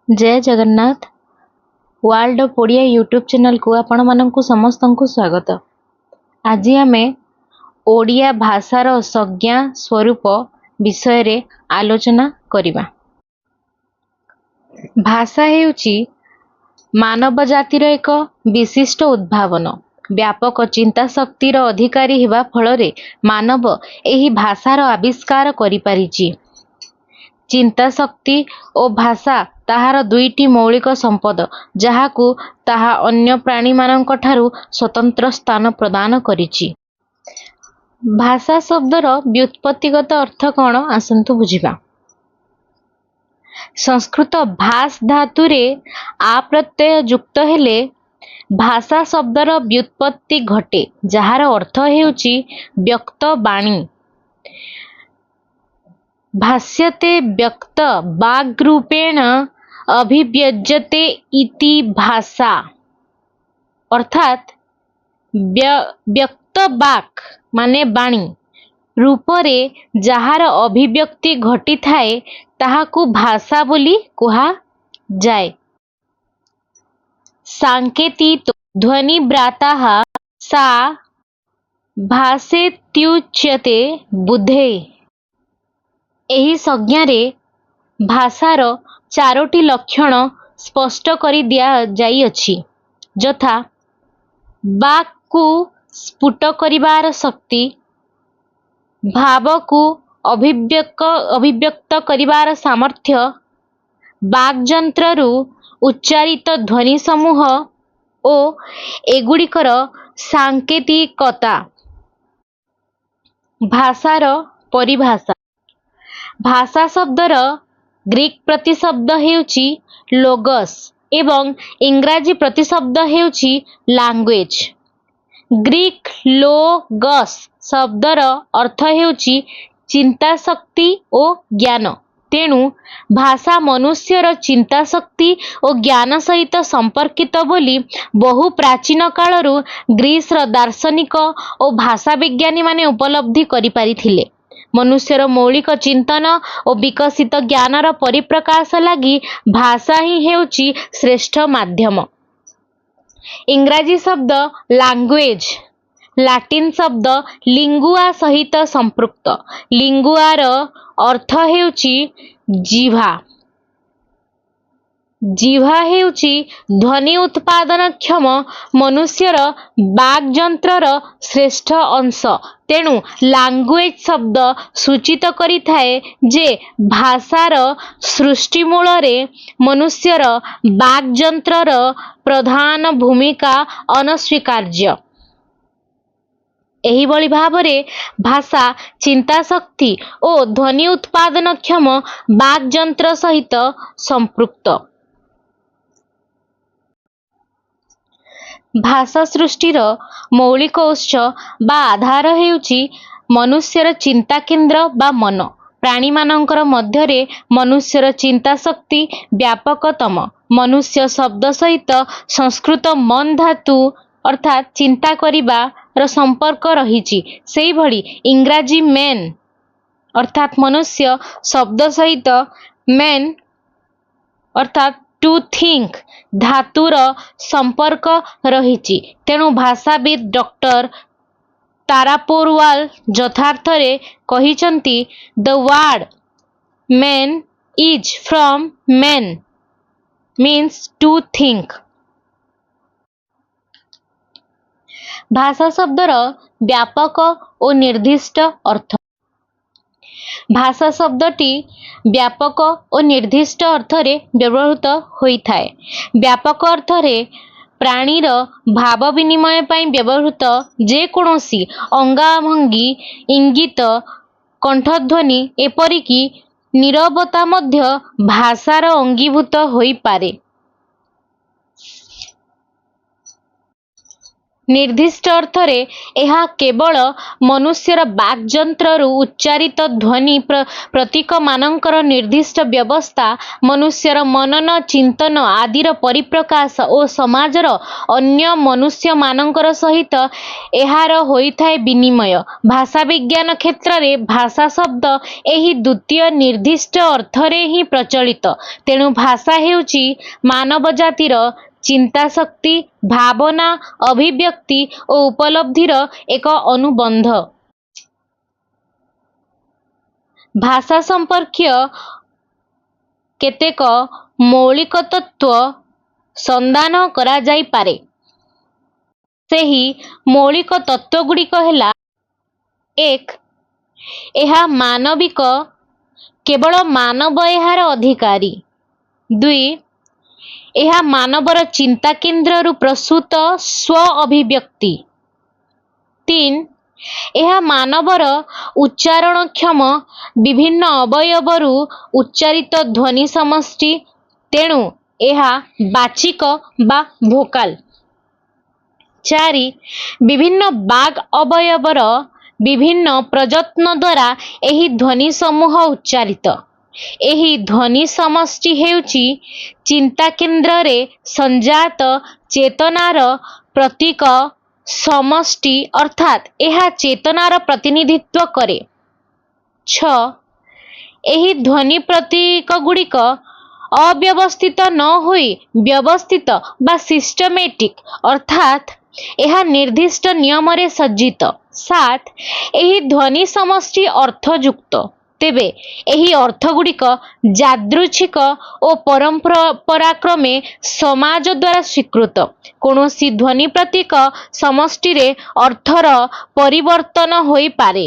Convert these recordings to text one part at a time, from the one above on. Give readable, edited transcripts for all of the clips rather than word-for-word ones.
जय Jagannath. World of Odia YouTube channel को आपण मानकु समस्त को स्वागत। आज आमे ओडिया भाषार संज्ञा स्वरूप विषय रे आलोचना करिबा। भाषा हेउची मानव जातिर एक विशिष्ट उद्भावन। व्यापक चिंता शक्तिर अधिकारी हेबा फलरे मानव एही भाषार आविष्कार करि पारिछि। चिंता शक्ति और भाषा ताहार दुईटी मौलिक संपद, जहाकू ताहा अन्य प्राणी मानक ठारू स्वतंत्र स्थान प्रदान करिछि। भाषा शब्दर व्युत्पत्तिगत अर्थ कौन आसंतु बुझिबा। संस्कृत भाष धातुरे आ प्रत्यय युक्त हेले भाषा शब्दर व्युत्पत्ति घटे, जहार अर्थ हेउछि व्यक्त बाणी। भाष्यते व्यक्त वाग्रूपेण अभिव्यज्यते इति भाषा, अर्थात व्यक्त वाक माने बाणी रूपरे जहार अभिव्यक्ति घटी थाए ताहाकू भाषा बोली कुहा जाए। सांकेतिक ध्वनिव्राताः सा भाषेत्युच्यते बुद्धे। एही संज्ञारे भाषार चारोटी लक्षण स्पष्ट करि दिया जाइअछि, यथा वाक्कू स्फुट करिबार शक्ति, भावकू अभिव्यक्त करिबार सामर्थ्य, वाग्यंत्ररू उच्चारित ध्वनि समूह ओ एगुड़िकर सांकेतिकता। भाषार परिभाषा। भाषा शब्दर ग्रीक प्रतिशब्द हेउछि लोगस एवं इंग्राजी प्रतिशब्द हेउछि लैंग्वेज। ग्रीक लोगस शब्दर अर्थ हेउछि चिंता शक्ति और ज्ञान। तेणु भाषा मनुष्यर चिंता शक्ति और ज्ञान सहित संपर्कित बोली बहु प्राचीन कालरू ग्रीसर दार्शनिक और भाषा विज्ञानी माने उपलब्धि करि पारिथिले। मनुष्यर मौलिक चिंतन और विकसित ज्ञानर परिप्रकाश लगी भाषा ही हेउछि श्रेष्ठ माध्यम। इंग्राजी शब्द लैंग्वेज लाटिन शब्द लिंगुआ सहित संपृक्त। लिंगुआर अर्थ हेउछि जिह्वा। जिह्वा हेउछि ध्वनि उत्पादनक्षम मनुष्यर वाग्यंत्रर श्रेष्ठ अंश। तेणु लैंग्वेज शब्द सूचित करिथाए जे भाषार सृष्टि मूलरे मनुष्यर वाग्यंत्रर प्रधान भूमिका अनस्वीकार्य। एहिभଳି भावरे भाषा चिंता शक्ति और ध्वनि उत्पादनक्षम वाग्यंत्र सहित संपृक्त। भाषा सृष्टिर मौलिक उत्स बा आधार हेउछि मनुष्यर चिंता केंद्र बा मन। प्राणी मानकर मध्यरे मनुष्यर चिंता शक्ति व्यापकतम। मनुष्य शब्द सहित संस्कृत मन धातु अर्थात चिंता करिबार संपर्क रहिछि। सेही भଳି इंग्राजी मैन अर्थात मनुष्य शब्द सहित मैन अर्थात टू थिंक धातुर संपर्क रहिछि। तेणु भाषाविद डॉक्टर तारापोरवाल यथार्थरे कहिचंती the word man is from man means to think. भाषा शब्दर व्यापक और निर्दिष्ट अर्थ। भाषा शब्दटी व्यापक और निर्दिष्ट अर्थरे व्यवहृत होइथाए। व्यापक अर्थरे प्राणीर भाव विनिमय पाई व्यवहृत जे कोनोसी अंगाभंगी इंगित कंठध्वनि एपरिकी नीरवता मध्य भाषार अंगीभूत होई पारे। निर्दिष्ट अर्थरे यह केवल मनुष्यर वाक्यंत्रु उच्चारित ध्वनि प्रतीक मानकर निर्दिष्ट व्यवस्था मनुष्यर मनन चिंतन आदिर परिप्रकाश और समाजर अन्य मनुष्य मानकर सहित एहार होइथाय विनिमय। भाषा विज्ञान क्षेत्र में भाषा शब्द एही द्वितीय निर्दिष्ट अर्थरे ही प्रचलित। तेणु भाषा हेउची मानव जातिर चिंता शक्ति भावना अभिव्यक्ति और उपलब्धिर एक अनुबंध। भाषा संपर्कीय केतेक मौलिक तत्व संधान करा जाई पारे। सेही मौलिक तत्व गुड़िक हेला एक एहा मानविक केवल मानव एहार अधिकारी। दुई यह मानवर चिंता केन्द्र प्रसूत स्व अभिव्यक्ति। तीन यह मानवर उच्चारणक्षम विभिन्न अवयवरु उच्चारित ध्वनि समष्टि तेणु यह बाचिक बा भोकाल। चारि विभिन्न बाग अवयवर विभिन्न प्रयत्न द्वारा एही ध्वनि समूह उच्चारित। एही ध्वनि समष्टि हेउची चिंता केन्द्र रे संजात चेतनार प्रतीक समष्टि अर्थात यह चेतनार प्रतिनिधित्व करे। 6 एही ध्वनि प्रतीक गुड़िक अव्यवस्थित न होई व्यवस्थित बा सिस्टमेटिक अर्थात यह निर्दिष्ट नियम रे सज्जित। 7 एही ध्वनि समष्टि अर्थयुक्त तेबे एही अर्थ गुड़िक यादृच्छिक और परंपरा क्रमे समाज द्वारा स्वीकृत। कौनसी ध्वनि प्रतीक समष्टि रे अर्थर परिवर्तन होई पारे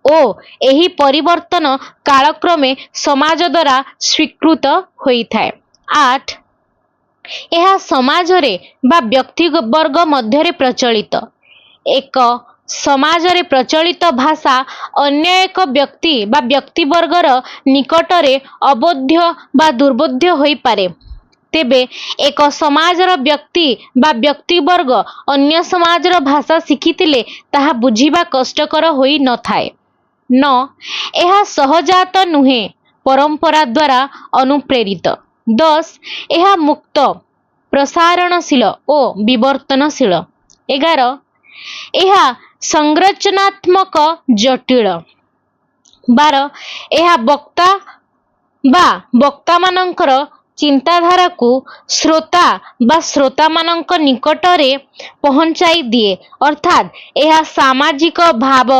ओ एही परिवर्तन कालक्रमे समाज द्वारा स्वीकृत होई थाए। 8 यह समाज रे बा व्यक्ति वर्ग मध्य रे प्रचलित। एक समाज रे प्रचलित भाषा अन्य एक व्यक्ति बा व्यक्ति वर्गर निकटरे अबोध्य बा दुर्बोध्य होई पारे। तेबे एक समाजर व्यक्ति बा व्यक्ति वर्ग अन्य समाजर भाषा शिखितिले ताहा बुझिबा कष्टकर होई न थाए। 9 यह सहजात नुहे परंपरा द्वारा अनुप्रेरित। 10 यह मुक्त प्रसारणशील और विवर्तनशील। 11 यह संरचनात्मक जटिल। 12 यह वक्ता मानकर चिंताधारा को श्रोता बा श्रोता मानक निकटरे पहुंचाई दिए अर्थात यह सामाजिक भाव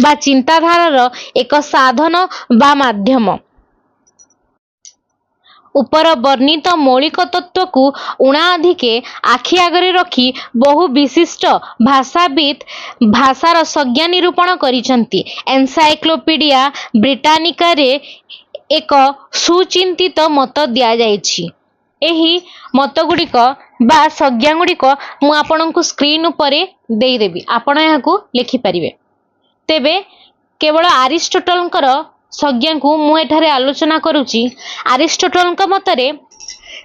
बा चिंताधारार एक साधन बा माध्यम। उपर वर्णित मौलिक तत्व को उणाधिके आखि आगरे रखी बहु विशिष्ट भाषाविद भाषार संज्ञा निरूपण करिसंती। एनसाइक्लोपीडिया ब्रिटानिका रे एक सुचिंतित मत दिया जायछि। एही मत गुड़िक बा संज्ञा गुड़िक मु आपनकु स्क्रीन उपरे देई देबी आपण याकू लिखि परिबे। तेबे केवल अरिस्टोटलकर संज्ञा को मु एठारे आलोचना करूची। अरिस्टोटल मतरे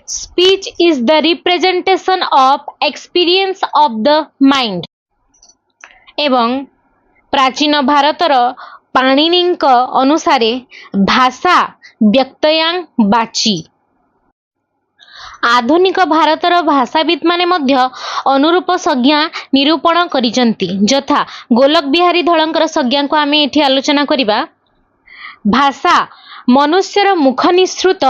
speech is the representation of experience of the mind एवं प्राचीन भारतर पाणिनिक अनुसारे भाषा व्यक्तयां बाची। आधुनिक भारतर भाषाविद माने मध्य अनुरूप संज्ञा निरूपण करिसंती यथा गोलक बिहारी धळंकर संज्ञा को आमे एठी आलोचना करिबा। भाषा मनुष्यर मुख निसृत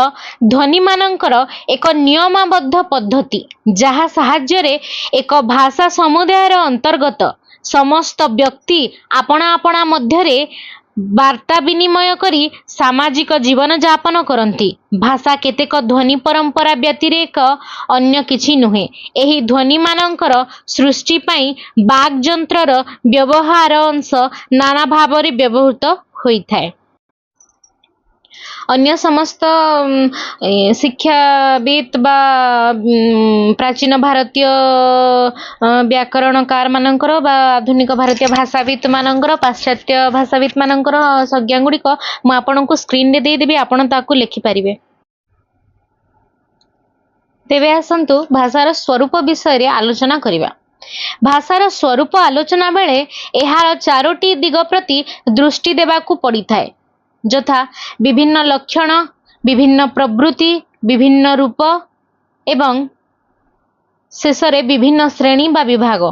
ध्वनि मानकर एक नियमाबद्ध पद्धति जहा साहाय्य एक भाषा समुदायर अंतर्गत समस्त व्यक्ति आपणा आपणा मध्यरे वार्ता विनिमय करी सामाजिक जीवन यापन करती। भाषा केतेक ध्वनि परंपरा व्यतिरेक अन्य किछि नुहे। एही ध्वनि मानकर सृष्टि पाई वाग्यंत्रर व्यवहार अंश नाना भावरे व्यवहृत होइथाय। अन्य समस्त शिक्षाविद बा प्राचीन भारतीय व्याकरणकार मानकर बा आधुनिक भारतीय भाषाविद मानकर पाश्चात्य भाषाविद मानकर संज्ञा गुड़िक मु आपनकु स्क्रीन रे दे देबी आपण ताकू लिखि परिबे। तेबे आसंतु भाषार स्वरूप विषय रे आलोचना करिबा। भाषार स्वरूप आलोचना बेले एहार चारोटी दिग प्रति दृष्टि देबाकू पड़िथाए, यथा विभिन्न लक्षण, विभिन्न प्रवृत्ति, विभिन्न रूप एवं शेषरे विभिन्न श्रेणी बा विभाग।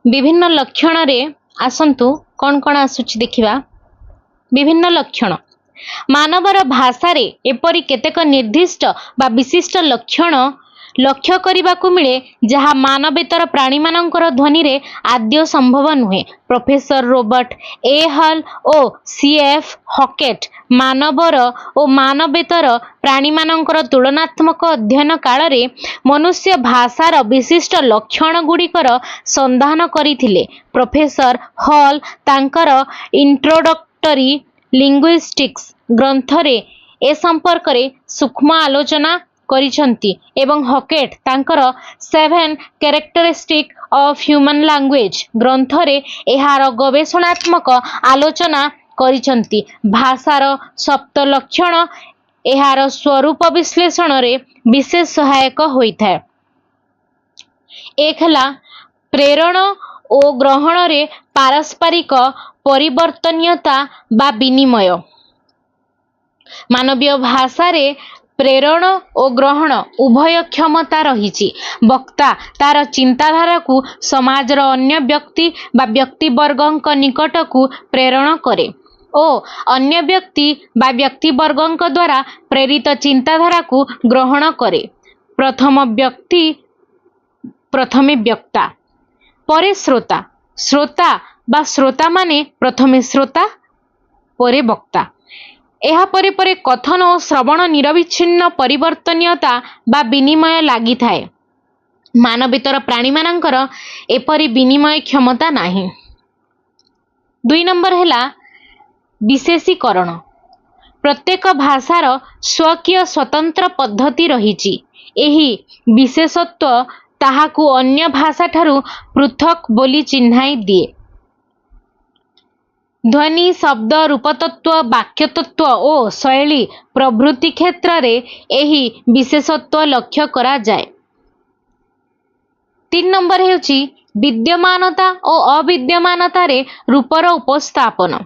विभिन्न लक्षण रे आसंतु कौन कौन आसुछि देखिबा। विभिन्न लक्षण मानवर भाषा रे एपरि केतेक निर्दिष्ट बा विशिष्ट लक्षण लक्ष्य करने मिले जहा मानवेतर प्राणी मानकर ध्वनि रे आद्य संभव नुहे। प्रोफेसर रॉबर्ट ए हल ओ सीएफ हॉकेट मानवर और मानवेतर प्राणी मानकर तुलनात्मक अध्ययन काल रे मनुष्य भाषार विशिष्ट लक्षण गुड़िकर संधान करथिले। प्रोफेसर हल तांकर इंट्रोडक्टरी लिंग्विस्टिक्स ग्रंथ रे ए संपर्क रे सूक्ष्म आलोचना करिसंती एवं हॉकेट तांकर 7 कैरेक्टरिस्टिक ऑफ ह्यूमन लैंग्वेज ग्रंथ रे एहार गवेषणात्मक आलोचना करिसंती। भाषार सप्त लक्षण एहार स्वरूप विश्लेषण रे विशेष सहायक होइथाय। एक हला प्रेरण ओ ग्रहण रे पारस्परिक परिवर्तनीयता बा विनिमय। मानवीय भाषा रे प्रेरण और ग्रहण उभय क्षमता रही। वक्ता तार चिंताधारा को समाजर अन्य व्यक्ति बा व्यक्तिवर्ग निकट को प्रेरण करे और अन्य व्यक्ति बा व्यक्तिवर्ग द्वारा प्रेरित चिंताधारा को ग्रहण करे। प्रथमे वक्ता परे श्रोता। श्रोता बा श्रोता माने प्रथमे श्रोता परे वक्ता। एहा परे परे कथन और श्रवण निरविच्छिन्न परिवर्तनीयता बा विनिमय लागि थाए। मानवेतर प्राणी मानकर एपरि विनिमय क्षमता नाही। 2 नंबर हैला विशेषीकरण। प्रत्येक भाषार स्वकीय स्वतंत्र पद्धति रहिछि। एही विशेषत्व ताहाकू अन्य भाषा ठारू पृथक बोली चिन्हाई दिए। ध्वनि शब्द रूपतत्व वाक्यतत्व और शैली प्रभृति क्षेत्र रे एही विशेषत्व लक्ष्य करा जाए। 3 नंबर हेउची विद्यमानता और अविद्यमानता रे रूपर उपस्थापन।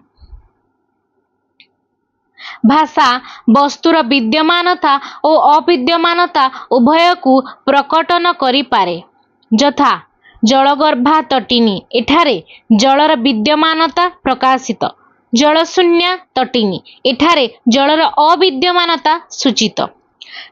भाषा वस्तुर विद्यमानता और अविद्यमानता उभय को प्रकटन करि पारे। यथा जलगर्भा तटिनी एठारे जलर विद्यमानता प्रकाशित, जलशून्या तटिनी एठारे जलर अविद्यमानता सूचित।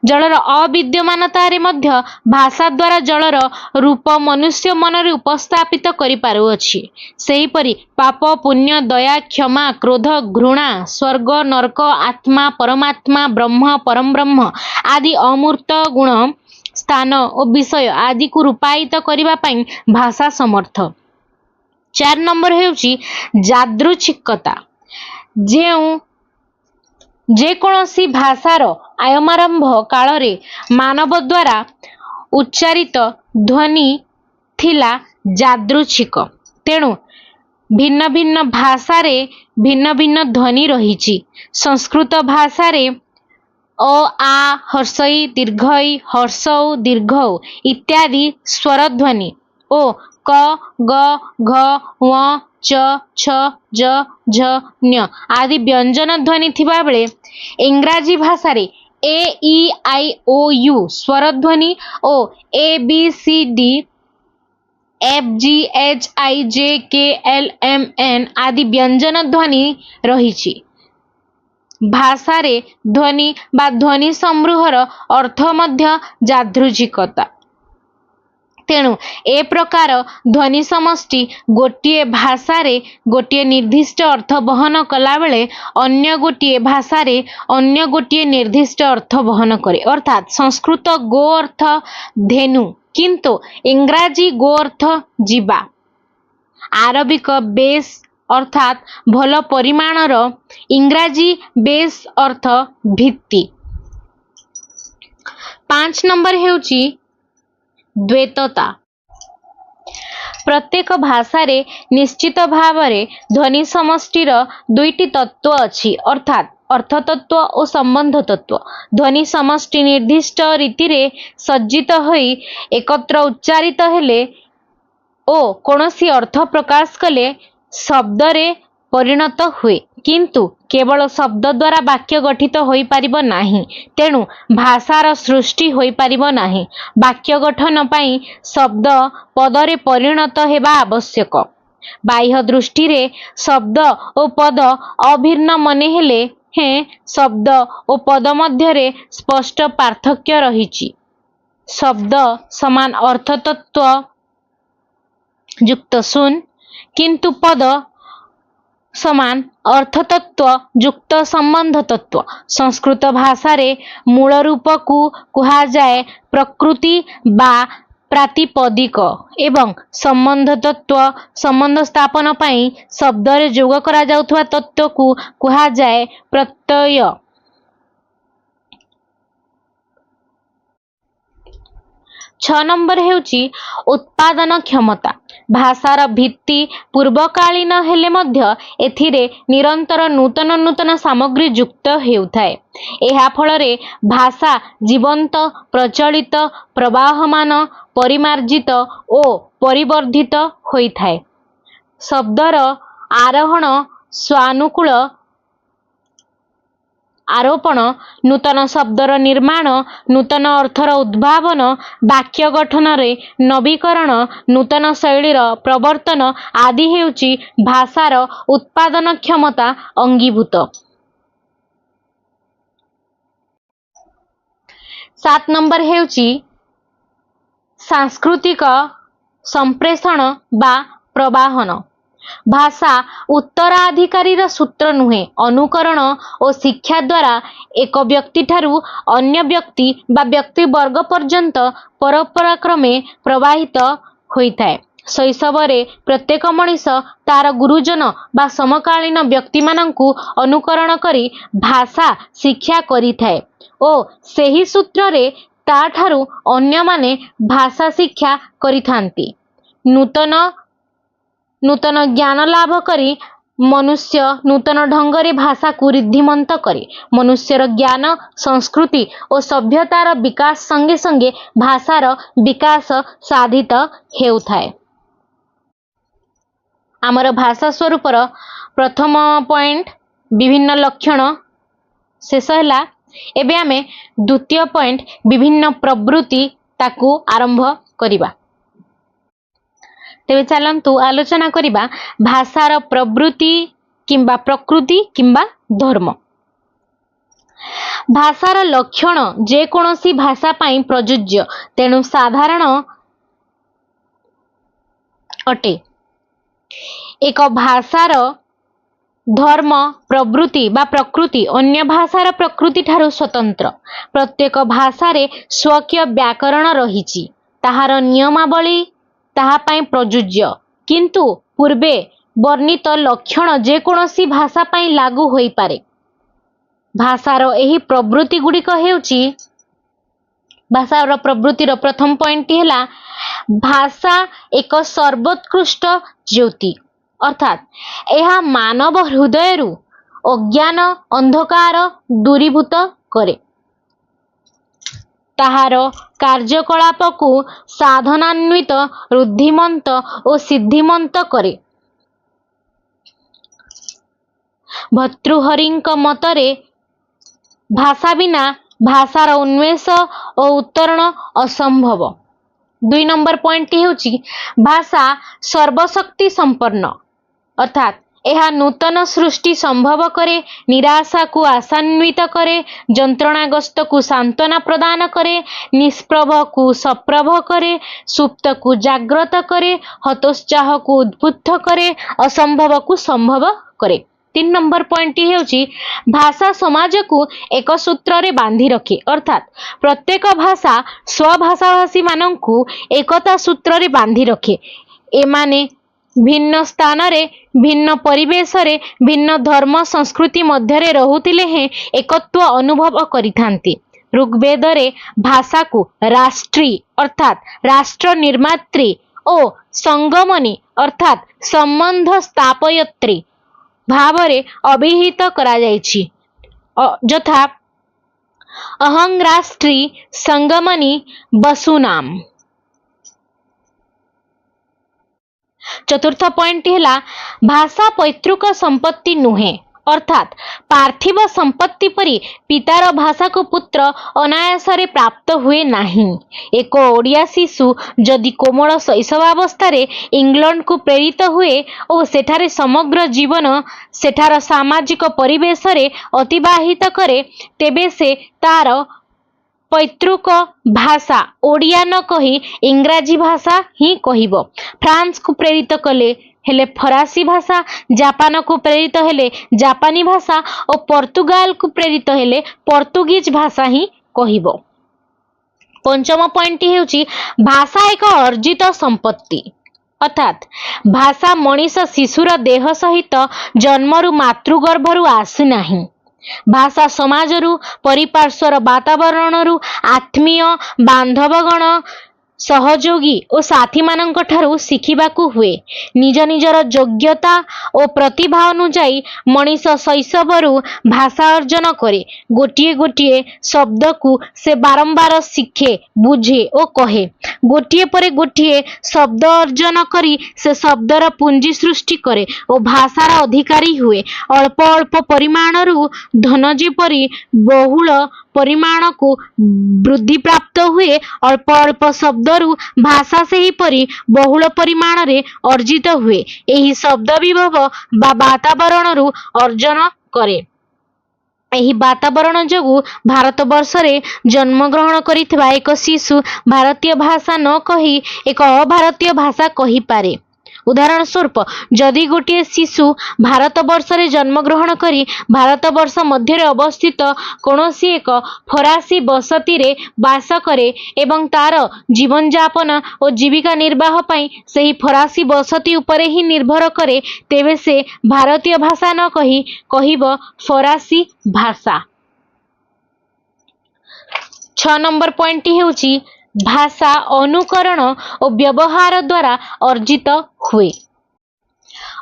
जलर अविद्यमानता रे मध्य भाषा द्वारा जलर रूप मनुष्य मन रे उपस्थापित करि पारुअछि। सेहीपरि पाप पुण्य दया क्षमा क्रोध घृणा स्वर्ग नरक आत्मा परमात्मा ब्रह्म परम ब्रह्म आदि अमूर्त गुण स्थान और विषय आदि को रूपायित करिबा पई भाषा समर्थ। 4 नंबर हेउची यादृच्छिकता। जे कोनोसी भाषार आयमारंभ काल रे मानव द्वारा उच्चारित ध्वनि थिला यादृच्छिक। तेणु भिन्न भिन्न भाषा रे भिन्न भिन्न ध्वनि रहिछि। संस्कृत भाषा रे अ आ हर्षई दीर्घई हर्षौ दीर्घौ इत्यादि स्वर ध्वनि ओ क ग घ व च छ ज झ ञ आदि व्यंजन ध्वनि थिबा बेले इंग्राजी भाषा रे ए ई आई ओ यू स्वर ध्वनि और A B C D F G H I J K L M N आदि व्यंजन ध्वनि रहिछि। भाषा रे ध्वनि बा ध्वनि समूहर अर्थ मध्य यादृच्छिकता। तेणु ए प्रकार ध्वनि समष्टि गोटिए भाषा रे गोटिए निर्दिष्ट अर्थ बहन कला बेले अन्य गोटिए भाषा रे अन्य गोटिए निर्दिष्ट अर्थ बहन करे। अर्थात संस्कृत गो अर्थ धेनु किंतु इंग्राजी गो अर्थ जीवा। आरबिक बेस अर्थात भल परिमाणर इंग्राजी बेस अर्थ भित्ति। 5 नंबर हेउची द्वैतता। प्रत्येक भाषा रे निश्चित भाव रे ध्वनि समष्टिर 2टी तत्व अछि अर्थात अर्थतत्व और संबंध तत्व ध्वनि समष्टि निर्दिष्ट रीति रे सज्जित होई एकत्र उच्चारित हेले ओ कौनसी अर्थ प्रकाश कले शब्द रे परिणत हुए किंतु केवल शब्द द्वारा वाक्य गठित होई परिबो नाही तेणु भाषार सृष्टि होई परिबो नाही वाक्य गठन पाई शब्द पदरे परिणत हेबा आवश्यक बाह्य दृष्टि रे शब्द और पद अभिन्न मने हेले हे शब्द और पद मध्य रे स्पष्ट पार्थक्य रहिछि शब्द समान अर्थतत्व युक्त शून्य किंतु पद समान अर्थतत्व युक्त संबंध तत्व संस्कृत भाषा रे मूल रूप को कुहा जाए प्रकृति बा प्रातिपदिक एवं संबंध तत्व संबंध स्थापन पाई शब्द रे जोग करा जाउथवा तत्व को कुहा जाए प्रत्यय 6 नंबर हेउची उत्पादन क्षमता भाषार भित्ति पूर्वकालीन हेले मध्य एथिरे निरंतर नूतन नूतन सामग्री युक्त हेउथाए एहा फलरे भाषा जीवंत प्रचलित प्रवाहमान परिमार्जित ओ परिवर्धित होइथाए शब्दर आरोहण स्वानुकूल आरोपण नूतन शब्दर निर्माण नूतन अर्थर उद्भावन वाक्य गठन रे नवीकरण नूतन शैलीर प्रवर्तन आदि हेउची भाषार उत्पादन क्षमता अंगीभूत 7 नंबर हेउची सांस्कृतिक संप्रेषण बा प्रवाहन भाषा उत्तराधिकारी सूत्र नुहे अनुकरण और शिक्षा द्वारा एक व्यक्ति ठारू अन्य व्यक्ति बा व्यक्ति वर्ग पर्यंत परंपरा क्रमे प्रवाहित होइथाए शैशवरे प्रत्येक मनीष तार गुरुजन बा समकालीन व्यक्ति मानंकु अनुकरण करी भाषा शिक्षा करिथाए ओ सेही सूत्र रे ता ठारू अन्य माने भाषा शिक्षा करिथांती नूतन ज्ञान लाभ करी मनुष्य नूतन ढंगरे भाषा को रिद्धिमंत करे मनुष्यर ज्ञान संस्कृति और सभ्यतार विकास संगे संगे भाषार विकास साधित हेउथाए आमर भाषा स्वरूपर प्रथम पॉइंट विभिन्न लक्षण शेष हैला एबे आमे द्वितीय पॉइंट विभिन्न प्रवृत्ति ताकू आरंभ करिबा तेबे चलंतु आलोचना करिबा भाषार प्रवृत्ति किंबा प्रकृति किंबा धर्म भाषार लक्षण जे कोनोसी भाषा पाई प्रयोज्य तेणु साधारण अटे एक भाषार धर्म प्रवृत्ति बा प्रकृति अन्य भाषार प्रकृति ठारू स्वतंत्र प्रत्येक भाषारे स्वकीय व्याकरण रहिछि ताहार नियमावली ताहा पाई प्रयोज्य किंतु पूर्वे वर्णित लक्षण जे कोनोसी भाषा पाई लागू होई पारे भाषार एही प्रवृत्ति गुड़िक हेउची भाषार प्रवृत्तिर प्रथम पॉइंट हैला भाषा एक सर्वोत्कृष्ट ज्योति अर्थात एहा मानव हृदयरु अज्ञान अंधकार दूरीभूत करे ताहार कार्यकलाप को साधनान्वित रुद्धिमंत और सिद्धिमंत करे भर्तृहरिंक मतरे भाषा बिना भाषार उन्मेष और उत्तरण असंभव 2 नंबर पॉइंट हेउची भाषा सर्वशक्ति संपन्न अर्थात यह नूतन सृष्टि संभव करे निराशा को आशान्वित करे जंत्रणाग्रस्त को सांत्वना प्रदान करे निष्प्रभ को सप्रभ करे सुप्त को जागृत करे हतोत्साह को उद्बुद्ध करे असंभव को संभव करे 3 नंबर पॉइंट हेउची भाषा समाज को एक सूत्र रे बांधी रखे अर्थात प्रत्येक भाषा स्वभाषाभाषी मानंकु एकता सूत्र रे बांधी रखे एमाने भिन्न स्थान रे भिन्न परिवेश रे भिन्न धर्म संस्कृति मध्य रे रहुतिले हे एकत्व अनुभव करिथांती ऋग्वेद रे भाषा को राष्ट्री अर्थात राष्ट्र निर्मात्री ओ संगमनी अर्थात संबंध स्थापयत्री भाव रे अभिहित करा जायछि ଯଥା ଅହଂ ରାଷ୍ଟ୍ରୀ ସଂଗମନି ବସୁନାମ। ଚତୁର୍ଥ ପଏଣ୍ଟଟି ହେଲା ଭାଷା ପୈତୃକ ସମ୍ପତ୍ତି ନୁହେଁ, ଅର୍ଥାତ୍ ପାର୍ଥିବ ସମ୍ପତ୍ତି ପରି ପିତାର ଭାଷାକୁ ପୁତ୍ର ଅନାୟାସରେ ପ୍ରାପ୍ତ ହୁଏ ନାହିଁ। ଏକ ଓଡ଼ିଆ ଶିଶୁ ଯଦି କୋମଳ ଶୈଶବାବସ୍ଥାରେ ଇଂଲଣ୍ଡକୁ ପ୍ରେରିତ ହୁଏ ଓ ସେଠାରେ ସମଗ୍ର ଜୀବନ ସେଠାର ସାମାଜିକ ପରିବେଶରେ ଅତିବାହିତ କରେ, ତେବେ ସେ ତାର ପୈତୃକ ଭାଷା ଓଡ଼ିଆ ନ କହି ଇଂରାଜୀ ଭାଷା ହିଁ କହିବ। ଫ୍ରାନ୍ସକୁ ପ୍ରେରିତ ହେଲେ ଫରାସୀ ଭାଷା, ଜାପାନକୁ ପ୍ରେରିତ ହେଲେ ଜାପାନୀ ଭାଷା ଓ ପର୍ତ୍ତୁଗାଲକୁ ପ୍ରେରିତ ହେଲେ ପର୍ତ୍ତୁଗୀଜ ଭାଷା ହିଁ କହିବ। ପଞ୍ଚମ ପଏଣ୍ଟଟି ହେଉଛି ଭାଷା ଏକ ଅର୍ଜିତ ସମ୍ପତ୍ତି, ଅର୍ଥାତ୍ ଭାଷା ମଣିଷ ଶିଶୁର ଦେହ ସହିତ ଜନ୍ମରୁ ମାତୃଗର୍ଭରୁ ଆସିନାହିଁ। ଭାଷା ସମାଜରୁ, ପରିପାର୍ଶ୍ୱର ବାତାବରଣରୁ, ଆତ୍ମୀୟ ବାନ୍ଧବଗଣ, ସହଯୋଗୀ ଓ ସାଥୀମାନଙ୍କ ଠାରୁ ଶିଖିବାକୁ ହୁଏ। ନିଜ ନିଜର ଯୋଗ୍ୟତା ଓ ପ୍ରତିଭା ଅନୁଯାୟୀ ମଣିଷ ଶୈଶବରୁ ଭାଷା ଅର୍ଜନ କରେ। ଗୋଟିଏ ଗୋଟିଏ ଶବ୍ଦକୁ ସେ ବାରମ୍ବାର ଶିଖେ, ବୁଝେ ଓ କହେ। ଗୋଟିଏ ପରେ ଗୋଟିଏ ଶବ୍ଦ ଅର୍ଜନ କରି ସେ ଶବ୍ଦର ପୁଞ୍ଜି ସୃଷ୍ଟି କରେ ଓ ଭାଷାର ଅଧିକାରୀ ହୁଏ। ଅଳ୍ପ ଅଳ୍ପ ପରିମାଣରୁ ଧନ ଯେପରି ବହୁଳ ପରିମାଣକୁ ବୃଦ୍ଧିପ୍ରାପ୍ତ ହୁଏ, ଅଳ୍ପ ଅଳ୍ପ ଶବ୍ଦରୁ ଭାଷା ସେହିପରି ବହୁଳ ପରିମାଣରେ ଅର୍ଜିତ ହୁଏ। ଏହି ଶବ୍ଦ ବିଭବ ବା ବାତାବରଣରୁ ଅର୍ଜନ କରେ। ଏହି ବାତାବରଣ ଯୋଗୁଁ ଭାରତବର୍ଷରେ ଜନ୍ମଗ୍ରହଣ କରିଥିବା ଏକ ଶିଶୁ ଭାରତୀୟ ଭାଷା ନ କହି ଏକ ଅଭାରତୀୟ ଭାଷା କହିପାରେ। ଉଦାହରଣ ସ୍ୱରୂପ, ଯଦି ଗୋଟିଏ ଶିଶୁ ଭାରତବର୍ଷରେ ଜନ୍ମଗ୍ରହଣ କରି ଭାରତବର୍ଷ ମଧ୍ୟରେ ଅବସ୍ଥିତ କୌଣସି ଏକ ଫରାସୀ ବସତିରେ ବାସ କରେ ଏବଂ ତାର ଜୀବନଯାପନ ଓ ଜୀବିକା ନିର୍ବାହ ପାଇଁ ସେହି ଫରାସୀ ବସତି ଉପରେ ହିଁ ନିର୍ଭର କରେ, ତେବେ ସେ ଭାରତୀୟ ଭାଷା ନ କହି କହିବ ଫରାସୀ ଭାଷା। 6 ନମ୍ବର ପଏଣ୍ଟଟି ହେଉଛି ଭାଷା ଅନୁକରଣ ଓ ବ୍ୟବହାର ଦ୍ୱାରା ଅର୍ଜିତ ହୁଏ।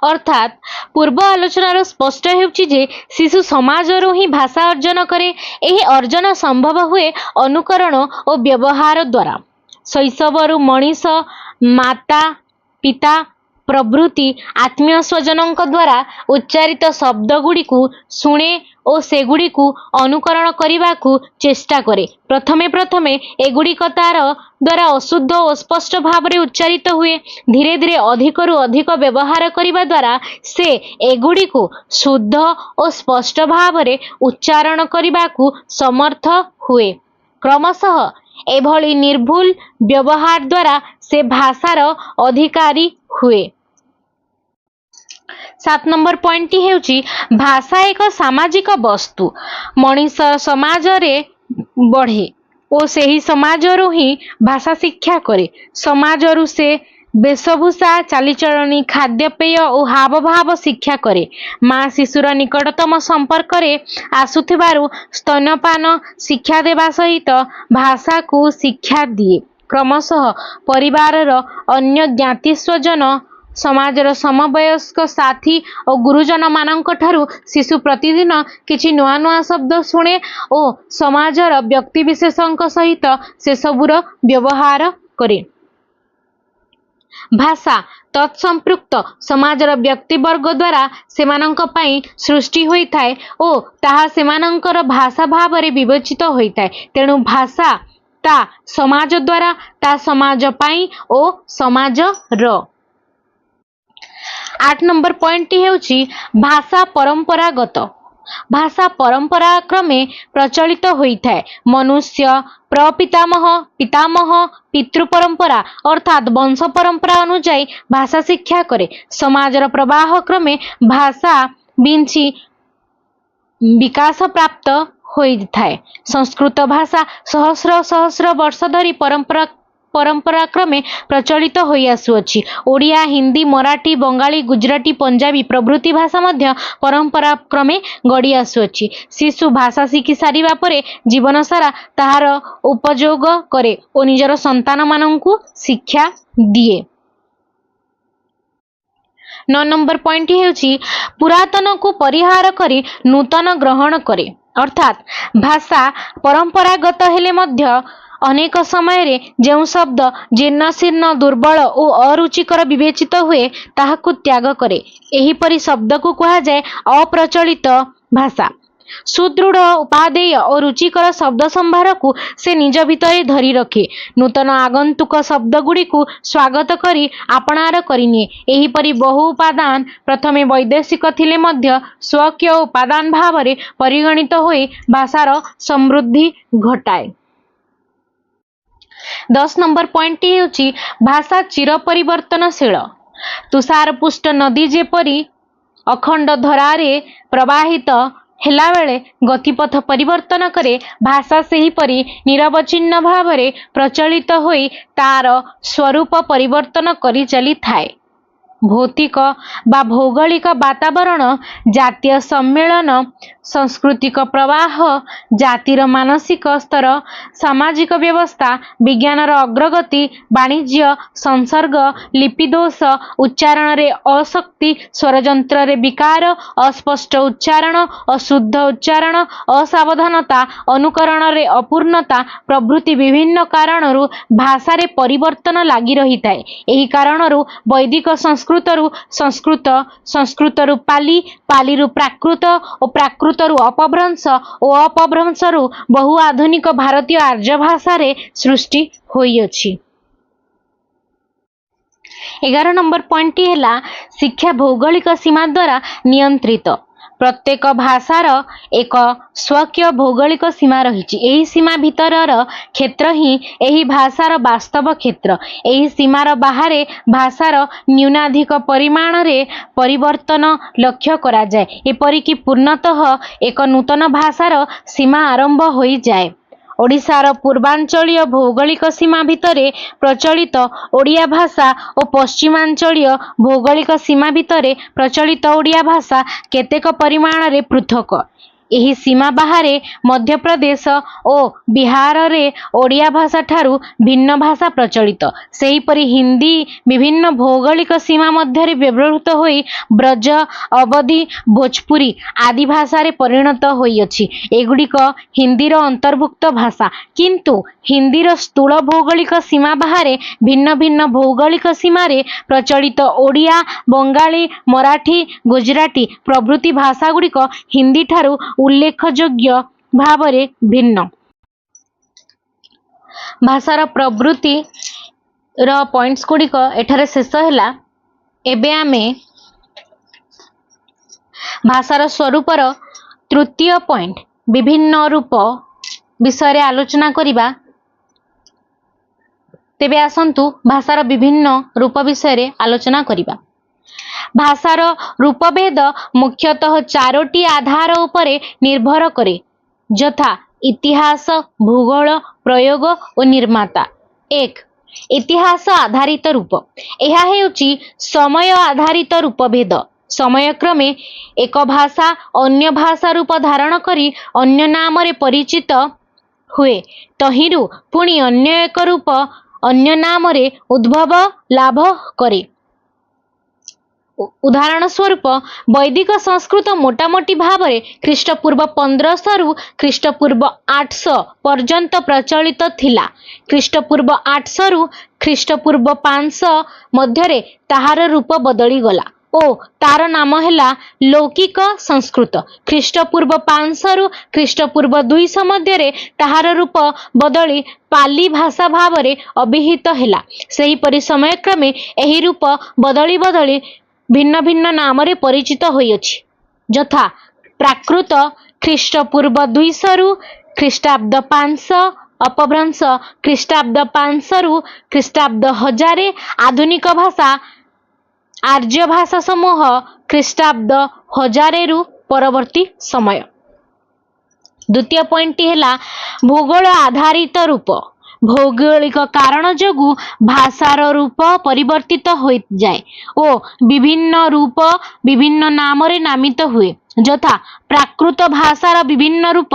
ଅର୍ଥାତ୍ ପୂର୍ବ ଆଲୋଚନାରୁ ସ୍ପଷ୍ଟ ହେଉଛି ଯେ ଶିଶୁ ସମାଜରୁ ହିଁ ଭାଷା ଅର୍ଜନ କରେ। ଏହି ଅର୍ଜନ ସମ୍ଭବ ହୁଏ ଅନୁକରଣ ଓ ବ୍ୟବହାର ଦ୍ୱାରା। ଶୈଶବରୁ ମଣିଷ ମାତା, ପିତା ପ୍ରଭୃତି ଆତ୍ମୀୟ ସ୍ୱଜନଙ୍କ ଦ୍ୱାରା ଉଚ୍ଚାରିତ ଶବ୍ଦଗୁଡ଼ିକୁ ଶୁଣେ ଓ ସେଗୁଡ଼ିକୁ ଅନୁକରଣ କରିବାକୁ ଚେଷ୍ଟା କରେ। ପ୍ରଥମେ ପ୍ରଥମେ ଏଗୁଡ଼ିକ ତାର ଦ୍ୱାରା ଅଶୁଦ୍ଧ ଓ ଅସ୍ପଷ୍ଟ ଭାବରେ ଉଚ୍ଚାରିତ ହୁଏ। ଧୀରେ ଧୀରେ ଅଧିକରୁ ଅଧିକ ବ୍ୟବହାର କରିବା ଦ୍ୱାରା ସେ ଏଗୁଡ଼ିକୁ ଶୁଦ୍ଧ ଓ ସ୍ପଷ୍ଟ ଭାବରେ ଉଚ୍ଚାରଣ କରିବାକୁ ସମର୍ଥ ହୁଏ। କ୍ରମଶଃ ଏଭଳି ନିର୍ଭୁଲ ବ୍ୟବହାର ଦ୍ୱାରା ସେ ଭାଷାର ଅଧିକାରୀ ହୁଏ। 7 ନମ୍ବର ପଏଣ୍ଟଟି ହେଉଛି ଭାଷା ଏକ ସାମାଜିକ ବସ୍ତୁ। ମଣିଷ ସମାଜରେ ବଢ଼େ ଓ ସେହି ସମାଜରୁ ହିଁ ଭାଷା ଶିକ୍ଷା କରେ। ସମାଜରୁ ସେ ବେଶଭୂଷା, ଚାଲିଚଳଣି, ଖାଦ୍ୟପେୟ ଓ ହାବଭାବ ଶିକ୍ଷା କରେ। ମା ଶିଶୁର ନିକଟତମ ସମ୍ପର୍କରେ ଆସୁଥିବାରୁ ସ୍ତନ୍ୟପାନ ଶିକ୍ଷା ଦେବା ସହିତ ଭାଷାକୁ ଶିକ୍ଷା ଦିଏ। କ୍ରମଶଃ ପରିବାରର ଅନ୍ୟ ଜ୍ଞାତି ସ୍ୱଜନ, ସମାଜର ସମବୟସ୍କ ସାଥୀ ଓ ଗୁରୁଜନମାନଙ୍କ ଠାରୁ ଶିଶୁ ପ୍ରତିଦିନ କିଛି ନୂଆ ନୂଆ ଶବ୍ଦ ଶୁଣେ ଓ ସମାଜର ବ୍ୟକ୍ତିବିଶେଷଙ୍କ ସହିତ ସେସବୁର ବ୍ୟବହାର କରେ। ଭାଷା ତତ୍ସମ୍ପୃକ୍ତ ସମାଜର ବ୍ୟକ୍ତିବର୍ଗ ଦ୍ୱାରା ସେମାନଙ୍କ ପାଇଁ ସୃଷ୍ଟି ହୋଇଥାଏ ଓ ତାହା ସେମାନଙ୍କର ଭାଷା ଭାବରେ ବିବେଚିତ ହୋଇଥାଏ। ତେଣୁ ଭାଷା ତା ସମାଜ ଦ୍ୱାରା, ତା ସମାଜ ପାଇଁ ଓ ସମାଜର। 8 ନମ୍ବର ପଏଣ୍ଟଟି ହେଉଛି ଭାଷା ପରମ୍ପରାଗତ। ଭାଷା ପରମ୍ପରା କ୍ରମେ ପ୍ରଚଳିତ ହୋଇଥାଏ। ମନୁଷ୍ୟ ପ୍ରପିତାମହ, ପିତାମହ, ପିତୃ ପରମ୍ପରା ଅର୍ଥାତ୍ ବଂଶ ପରମ୍ପରା ଅନୁଯାୟୀ ଭାଷା ଶିକ୍ଷା କରେ। ସମାଜର ପ୍ରବାହ କ୍ରମେ ଭାଷା ବିଞ୍ଚି ବିକାଶ ପ୍ରାପ୍ତ ହୋଇଥାଏ। ସଂସ୍କୃତ ଭାଷା ସହସ୍ର ସହସ୍ର ବର୍ଷ ଧରି ପରମ୍ପରା କ୍ରମେ ପ୍ରଚଳିତ ହୋଇ ଆସୁଅଛି। ଓଡ଼ିଆ, ହିନ୍ଦୀ, ମରାଠୀ, ବଙ୍ଗାଳୀ, ଗୁଜରାଟୀ, ପଞ୍ଜାବୀ ପ୍ରଭୃତି ଭାଷା ମଧ୍ୟ ପରମ୍ପରା କ୍ରମେ ଗଡ଼ି ଆସୁଅଛି। ଶିଶୁ ଭାଷା ଶିଖି ସାରିବା ପରେ ଜୀବନସାରା ତାହାର ଉପଯୋଗ କରେ ଓ ନିଜର ସନ୍ତାନମାନଙ୍କୁ ଶିକ୍ଷା ଦିଏ। 9 ନମ୍ବର ପଏଣ୍ଟଟି ହେଉଛି ପୁରାତନକୁ ପରିହାର କରି ନୂତନ ଗ୍ରହଣ କରେ। अर्थात भाषा परंपरागत हेले मध्य अनेक समय जो शब्द जीर्णशीर्ण दुर्बल और अरुचिकर विवेचित हुए ताहाकु त्याग करे एहीपरि शब्द को कहा जाए अप्रचलित भाषा। सुदृढ़ उपादेय और रुचिकर शब्द संभार को से निज भितर धरी रखे नूतन आगंतुक शब्द गुड़ी को स्वागत करी आपणार करिनिए। एहीपरि बहु उपादान प्रथमे वैदेशिक थिले मध्य स्वकीय उपादान भावरे परिगणित होई भाषार समृद्धि घटाए। 10 नंबर पॉइंट हेउची भाषा चिर परिवर्तनशील। तुषारपुष्ट नदी जेपरी अखंड धरारे प्रवाहित हेला बेले गतिपथ परिवर्तन करे भाषा सेहीपरि निरवच्छिन्न भावरे प्रचलित होई तार स्वरूप परिवर्तन करी चली थाए। भौतिक बा भौगोलिक वातावरण जातीय सम्मेलन सांस्कृतिक प्रवाह जातिर मानसिक स्तर सामाजिक व्यवस्था विज्ञानर अग्रगति वाणिज्य संसर्ग लिपिदोष उच्चारण रे अशक्ति स्वरजंत्र रे विकार अस्पष्ट उच्चारण अशुद्ध उच्चारण असावधानता अनुकरण रे अपूर्णता प्रभृति विभिन्न कारणरू भाषा रे परिवर्तन लागि रही थाए। एही कारणरू वैदिक संस्कृतरू संस्कृत संस्कृतरू पाली पालीरू प्राकृत और प्राकृतरू अपभ्रंश और अपभ्रंशरू बहु आधुनिक भारतीय आर्य भाषा रे सृष्टि होइअछि। 11 नंबर पॉइंट हेला शिक्षा भौगोलिक सीमा द्वारा नियंत्रित। प्रत्येक भाषार एक स्वकीय भौगोलिक सीमा रही। एही सीमा भितरर क्षेत्र ही एही भाषार वास्तव क्षेत्र। एही सीमार बाहरे भाषार न्यूनाधिक परिमाण रे परिवर्तन लक्ष्य करा जाए। एपरिकी पूर्णतः एक नूतन भाषार सीमा आरंभ होई जाए। ओडिशार पूर्वांचलीय भौगोलिक सीमा भितरे प्रचलित ओडिया भाषा और पश्चिमांचलीय भौगोलिक सीमा भितरे प्रचलित ओडिया भाषा केतेक परिमाण रे पृथक। एही सीमा बाहरे मध्य प्रदेश और बिहार रे ओडिया भाषा ठारू भिन्न भाषा प्रचलित। सेहीपरि हिंदी विभिन्न भौगोलिक सीमा मध्य रे व्यवहृत होई ब्रज अवधि भोजपुरी आदि भाषा रे परिणत होइअछि। एगुड़िक हिंदीर अंतर्भुक्त भाषा किंतु हिंदीर स्थूल भौगोलिक सीमा बाहरे भिन्न भिन्न भौगोलिक सीमा रे प्रचलित ओडिया बंगाली मराठी गुजराती प्रभृति भाषा गुड़िक हिंदी ठारू उल्लेखयोग्य भावरे भिन्न। भाषार प्रवृत्ति र पॉइंट्स गुड़िक एठारे शेष हैला। एबे आमे भाषार स्वरूपर तृतीय पॉइंट विभिन्न रूप विषय आलोचना करिबा। तेबे आसंतु भाषार विभिन्न रूप विषय आलोचना करिबा। भाषार रूपभेद मुख्यतः चारोटी आधार उपरे निर्भर करे यथा इतिहास भूगोल प्रयोग और निर्माता। 1 इतिहास आधारित रूप। यह हेउची समय आधारित रूपभेद। समयक्रमे एक भाषा अन्य भाषा रूप धारण करी अन्य नाम रे परिचित हुए तहिरु पुणी अन्य एक रूप अन्य नाम रे उद्भव लाभ करे। उदाहरण स्वरूप वैदिक संस्कृत मोटामोटी भावरे ख्रीष्टपूर्व 1500 रु ख्रीष्टपूर्व 800 पर्यंत प्रचलित थिला। ख्रीष्टपूर्व 800 रु ख्रीष्टपूर्व 500 मध्यरे ताहार रूप बदली गला ओ तार नाम हैला लौकिक संस्कृत। ख्रीष्टपूर्व 500 रु ख्रीष्टपूर्व 200 मध्यरे ताहार रूप बदली पाली भाषा भावरे अभिहित हैला। सेही परि समयक्रमे एही रूप बदली बदली भिन्न भिन्न नाम रे परिचित होइअछि यथा प्राकृत ख्रीष्टपूर्व 200 रु ख्रीष्टाब्द 500 अपभ्रंश ख्रीष्टाब्द 500 रु ख्रीष्टाब्द 1000 आधुनिक भाषा आर्य भाषा समूह ख्रीष्टाब्द 1000 रु परवर्ती समय। द्वितीय पॉइंट हैला भूगोल आधारित रूप। भौगोलिक कारण जोगु भाषार रूप परिवर्तित हो जाए ओ विभिन्न रूप विभिन्न नाम रे नामित हुए यथा प्राकृत भाषार विभिन्न रूप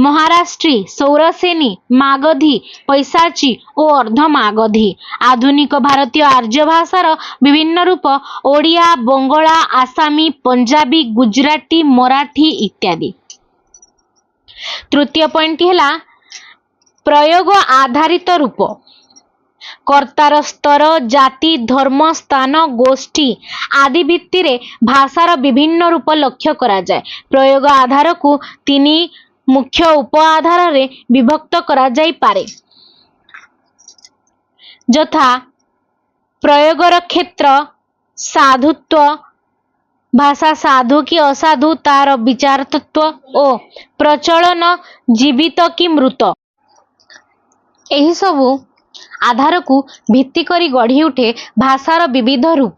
महाराष्ट्री सौरसेनी मागधी पैसाची और अर्धमागधी। आधुनिक भारतीय आर्य भाषार विभिन्न रूप ओडिया बंगला आसामी पंजाबी गुजराती मराठी इत्यादि। तृतीय पॉइंट है प्रयोग आधारित रूप। कर्तार स्तर, जाति, धर्म, स्थान, गोष्ठी आदि भित्ति रे भाषार विभिन्न रूप लक्ष्य करा जाए। प्रयोग आधार को तीन मुख्य उप आधार रे विभक्त करा जाई पारे, यथा प्रयोगर क्षेत्र, साधुत्व, भाषा साधु कि असाधु तार विचार तत्व और प्रचलन जीवित कि मृत। एही सबु आधार को भित्ति करी गढ़ी उठे भाषार विविध रूप,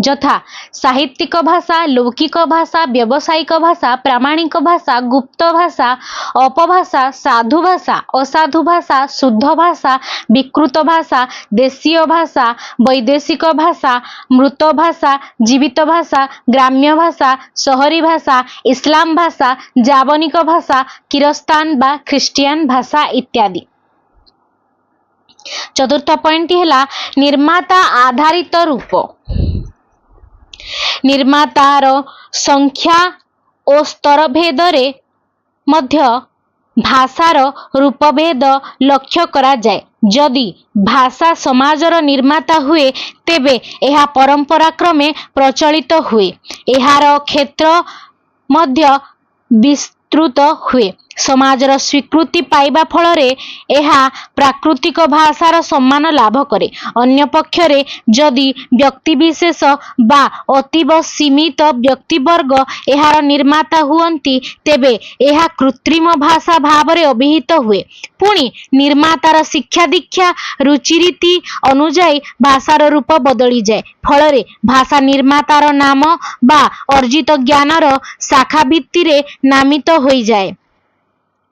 यथा साहित्यिक भाषा, लौकिक भाषा, व्यावसायिक भाषा, प्रामाणिक भाषा, गुप्त भाषा, अपभाषा, साधु भाषा, असाधु भाषा, शुद्ध भाषा, विकृत भाषा, देशीय भाषा, वैदेशिक भाषा, मृत भाषा, जीवित भाषा, ग्राम्य भाषा, शहरी भाषा, इस्लाम भाषा, जावनिक भाषा, किरस्तान बा ख्रिस्टियान भाषा इत्यादि। चतुर्थ पॉइंट है निर्माता आधारित रूप। निर्मातार संख्या और स्तर भेद रे मध्य भाषार रूपभेद लक्ष्य करा जाए। जदि भाषा समाजर निर्माता हुए तेबे यह परंपरा क्रमे प्रचलित हुए, एहार क्षेत्र मध्य विस्तृत हुए। समाजर स्वीकृति पाइबा फलरे एहा प्राकृतिक भाषार सम्मान लाभ करे। अन्य पक्षरे जदि व्यक्ति विशेष बा अतीव सीमित व्यक्तिवर्ग एहार निर्माता हुअन्ति तेबे एहा कृत्रिम भाषा भावरे अभिहित हुए। पुणी निर्मातार शिक्षा दीक्षा रुचिरीति अनुजाई भाषार रूप बदली जाए। फलरे भाषा निर्मातार नाम बा अर्जित ज्ञानर शाखा भित्तिरे नामित होई जाए,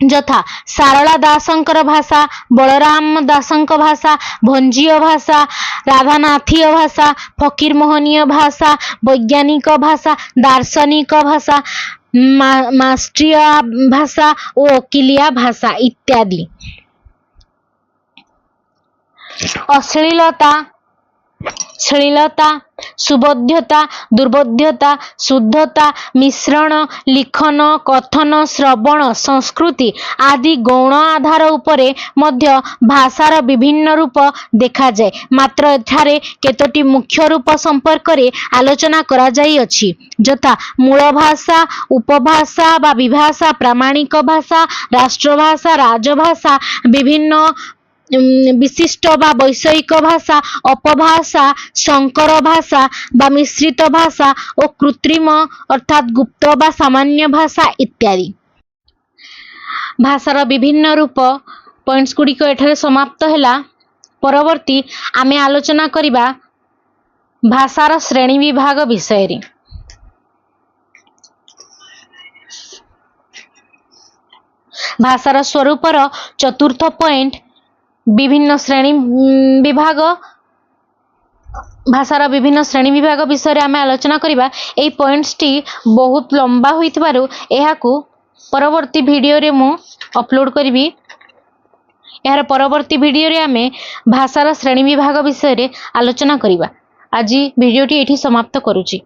यथा सारला दासंकर भाषा, बलराम दासंक भाषा, भंजीय भाषा, राधानाथीय भाषा, फकीर मोहनीय भाषा, वैज्ञानिक भाषा, दार्शनिक भाषा, मास्ट्रिय भाषा और किलिया भाषा इत्यादि। अश्लीलता, श्लीलता, सुबोध्यता, दुर्बोध्यता, शुद्धता, मिश्रण, लिखन, कथन, श्रवण, संस्कृति आदि गौण आधार उपरे मध्य भाषार विभिन्न रूप देखा जाए। मात्र एठारे केतोटी मुख्य रूप संपर्क रे आलोचना करा जाई अछि, यथा मूल भाषा, उपभाषा बा विभाषा, प्रामाणिक भाषा, राष्ट्रभाषा, राजभाषा, विभिन्न विशिष्ट बा वैषयिक भाषा, अपभाषा, संकर भाषा बा मिश्रित भाषा और कृत्रिम अर्थात गुप्त बा सामान्य भाषा इत्यादि। भाषार विभिन्न रूप पॉइंट्स गुड़िक एठारे समाप्त हैला। परवर्ती आमे आलोचना करिबा भाषार श्रेणी विभाग विषय रे। भाषार स्वरूपर चतुर्थ पॉइंट विभिन्न श्रेणी विभाग, भाषार विभिन्न श्रेणी विभाग विषय आमे आलोचना करिबा। एई पॉइंट्स टी बहुत लंबा होइतबारु एहाकू परवर्ती वीडियो रे मु अपलोड करिबी। यार परवर्ती वीडियो रे आमे भाषार श्रेणी विभाग विषय रे आलोचना करिबा। आज वीडियोटी एठी समाप्त करूची।